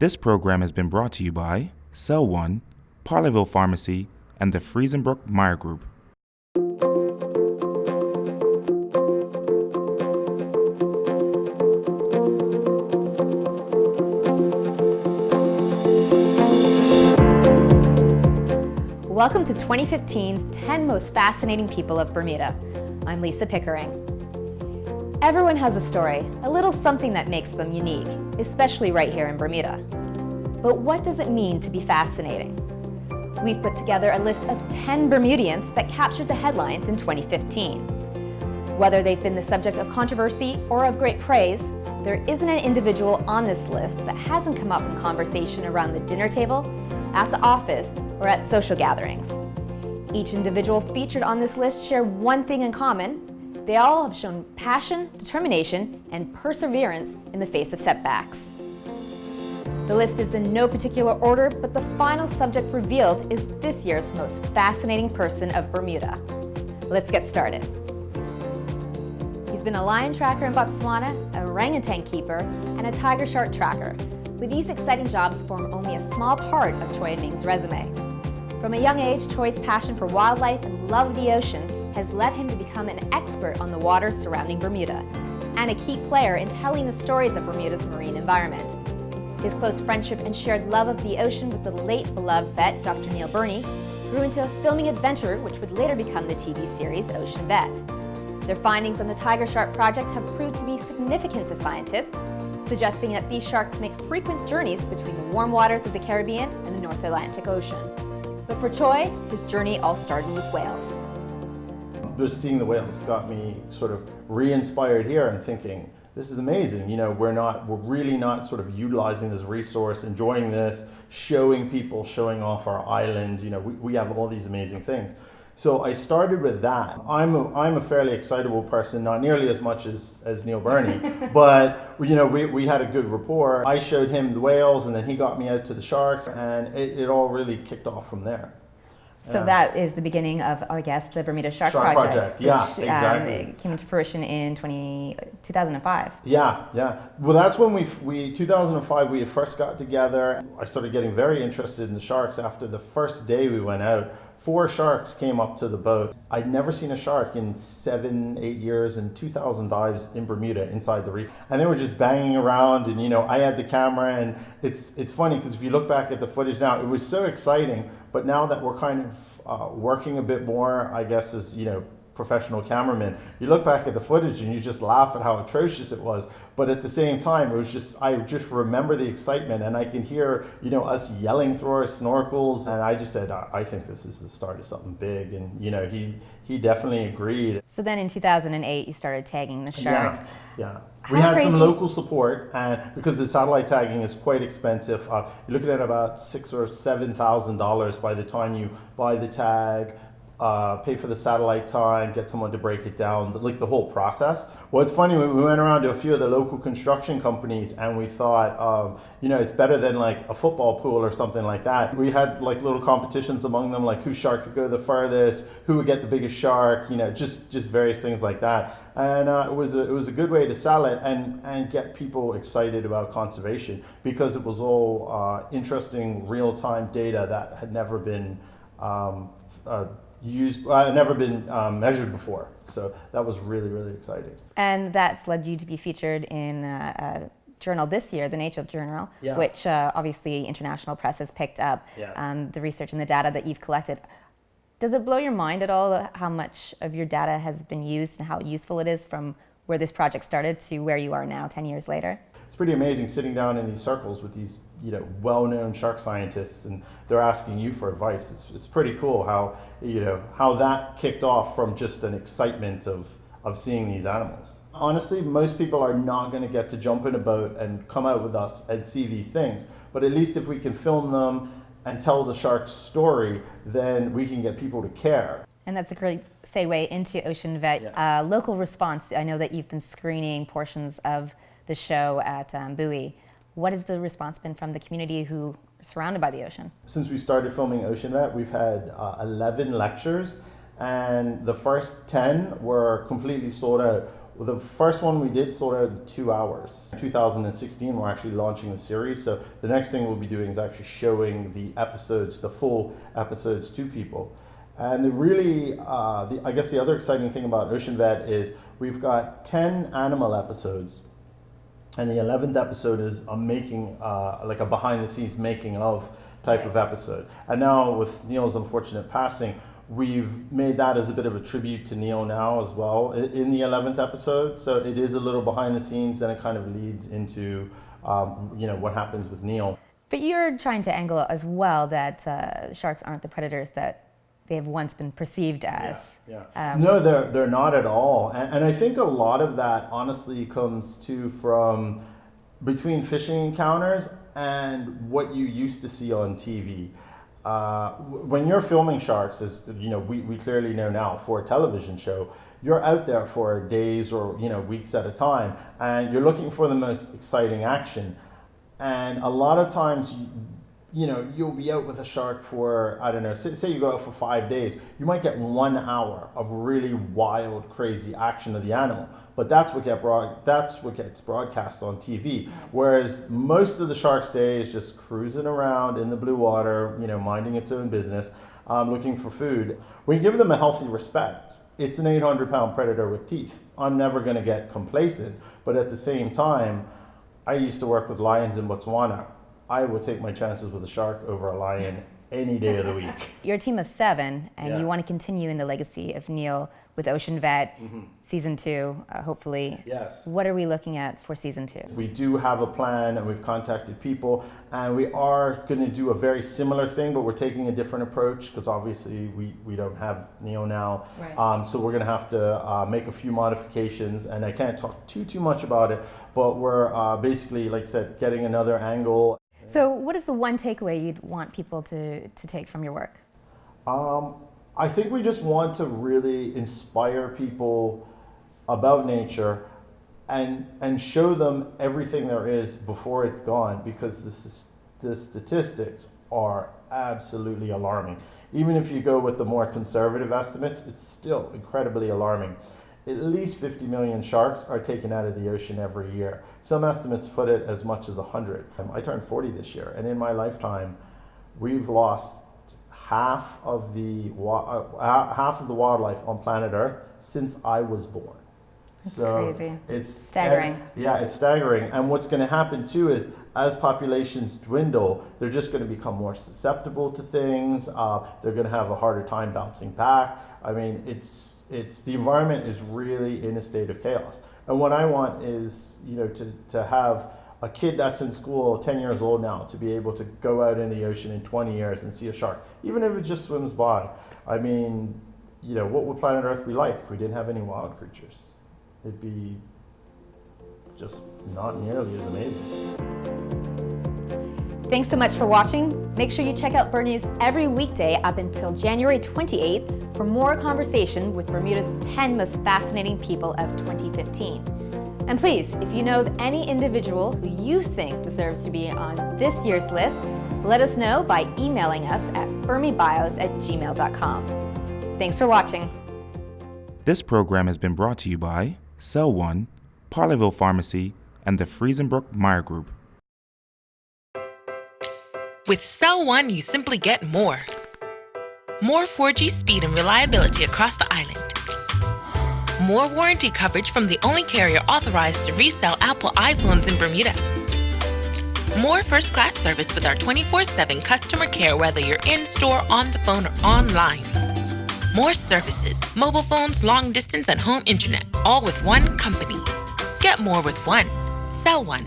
This program has been brought to you by Cell One, Parleyville Pharmacy, and the Friesenbrook Meyer Group. Welcome to 2015's 10 Most Fascinating People of Bermuda. I'm Lisa Pickering. Everyone has a story, a little something that makes them unique, especially right here in Bermuda. But what does it mean to be fascinating? We've put together a list of 10 Bermudians that captured the headlines in 2015. Whether they've been the subject of controversy or of great praise, there isn't an individual on this list that hasn't come up in conversation around the dinner table, at the office, or at social gatherings. Each individual featured on this list share one thing in common. They all have shown passion, determination, and perseverance in the face of setbacks. The list is in no particular order, but the final subject revealed is this year's most fascinating person of Bermuda. Let's get started. He's been a lion tracker in Botswana, a orangutan keeper, and a tiger shark tracker. But these exciting jobs form only a small part of Choy Aming's resume. From a young age, Choy's passion for wildlife and love of the ocean has led him to become an expert on the waters surrounding Bermuda, and a key player in telling the stories of Bermuda's marine environment. His close friendship and shared love of the ocean with the late beloved vet, Dr. Neil Burney, grew into a filming adventure which would later become the TV series Ocean Vet. Their findings on the Tiger Shark project have proved to be significant to scientists, suggesting that these sharks make frequent journeys between the warm waters of the Caribbean and the North Atlantic Ocean. But for Choy, his journey all started with whales. Just seeing the whales got me sort of re-inspired here and thinking, this is amazing. You know, we're really not sort of utilizing this resource, enjoying this, showing people, showing off our island. You know, we have all these amazing things. So I started with that. I'm a fairly excitable person, not nearly as much as Neil Burney, but you know, we had a good rapport. I showed him the whales, and then he got me out to the sharks, and it all really kicked off from there. So that is the beginning of, I guess, the Bermuda Shark Project. Yeah, which, exactly. Came into fruition in 2005. Yeah. Well, that's when we 2005, we had first got together. I started getting very interested in the sharks after the first day we went out. 4 sharks came up to the boat. I'd never seen a shark in 7-8 years and 2,000 dives in Bermuda inside the reef. And they were just banging around, and you know, I had the camera, and it's funny because if you look back at the footage now, it was so exciting. But now that we're kind of working a bit more, I guess, as you know, professional cameramen, you look back at the footage and you just laugh at how atrocious it was. But at the same time, it was I just remember the excitement, and I can hear, you know, us yelling through our snorkels. And I just said, I think this is the start of something big. And you know, he definitely agreed. So then in 2008, you started tagging the sharks. Yeah. We had some local support, and because the satellite tagging is quite expensive, you're looking at about $6,000 or $7,000 by the time you buy the tag, pay for the satellite time, get someone to break it down, like the whole process. Well, it's funny, we went around to a few of the local construction companies, and we thought, you know, it's better than like a football pool or something like that. We had like little competitions among them, like whose shark could go the furthest, who would get the biggest shark, you know, just various things like that. And it was a good way to sell it and get people excited about conservation, because it was all interesting real-time data that had never been never been measured before. So that was really, really exciting. And that's led you to be featured in a journal this year, the Nature Journal, which obviously international press has picked up the research and the data that you've collected. Does it blow your mind at all how much of your data has been used and how useful it is from where this project started to where you are now 10 years later? It's pretty amazing sitting down in these circles with these, you know, well-known shark scientists, and they're asking you for advice. It's pretty cool how, you know, how that kicked off from just an excitement of seeing these animals. Honestly, most people are not going to get to jump in a boat and come out with us and see these things, but at least if we can film them and tell the shark's story, then we can get people to care. And that's a great segue into Ocean Vet. Local response, I know that you've been screening portions of the show at Buoy. What has the response been from the community who are surrounded by the ocean? Since we started filming Ocean Vet, we've had 11 lectures, and the first 10 were completely sold out. Well, the first one we did sold out in 2 hours. In 2016, we're actually launching the series. So the next thing we'll be doing is actually showing the episodes, the full episodes to people. And I guess the other exciting thing about Ocean Vet is we've got 10 animal episodes. And the 11th episode is a like a behind the scenes making of type of episode. And now with Neil's unfortunate passing, we've made that as a bit of a tribute to Neil now as well in the 11th episode. So it is a little behind the scenes, and it kind of leads into what happens with Neil. But you're trying to angle as well that sharks aren't the predators that they have once been perceived as. No, they're not at all. And I think a lot of that honestly comes from between fishing encounters and what you used to see on TV. When you're filming sharks, as we clearly know now for a television show, you're out there for days or weeks at a time, and you're looking for the most exciting action. And a lot of times, you'll be out with a shark for, I don't know, say you go out for 5 days, you might get 1 hour of really wild, crazy action of the animal. But that's what gets broadcast on TV. Whereas most of the shark's day is just cruising around in the blue water, minding its own business, looking for food. We give them a healthy respect. It's an 800-pound predator with teeth. I'm never going to get complacent. But at the same time, I used to work with lions in Botswana. I will take my chances with a shark over a lion any day of the week. You're a team of 7, and you want to continue in the legacy of Neil with Ocean Vet, season 2, hopefully. Yes. What are we looking at for season 2? We do have a plan, and we've contacted people, and we are going to do a very similar thing, but we're taking a different approach because obviously we don't have Neil now. Right. So we're going to have to make a few modifications, and I can't talk too much about it, but we're basically, like I said, getting another angle. So what is the one takeaway you'd want people to take from your work? I think we just want to really inspire people about nature and show them everything there is before it's gone, because the statistics are absolutely alarming. Even if you go with the more conservative estimates, it's still incredibly alarming. At least 50 million sharks are taken out of the ocean every year. Some estimates put it as much as 100. I turned 40 this year, and in my lifetime, we've lost half of the wildlife on planet Earth since I was born. That's crazy. It's staggering. It's staggering. And what's going to happen too is, as populations dwindle, they're just going to become more susceptible to things. They're going to have a harder time bouncing back. I mean, the environment is really in a state of chaos. And what I want is, to have a kid that's in school, 10 years old now, to be able to go out in the ocean in 20 years and see a shark, even if it just swims by. I mean, what would planet Earth be like if we didn't have any wild creatures? It'd be just not nearly as amazing. Thanks so much for watching. Make sure you check out Bernews every weekday up until January 28th for more conversation with Bermuda's 10 most fascinating people of 2015. And please, if you know of any individual who you think deserves to be on this year's list, let us know by emailing us at bermiebios@gmail.com. Thanks for watching. This program has been brought to you by Cell One, Parleyville Pharmacy, and the Friesenbrook Meyer Group. With Cell One, you simply get more. More 4G speed and reliability across the island. More warranty coverage from the only carrier authorized to resell Apple iPhones in Bermuda. More first-class service with our 24/7 customer care, whether you're in-store, on the phone, or online. More services, mobile phones, long distance, and home internet, all with one company. Get more with one. Cell One.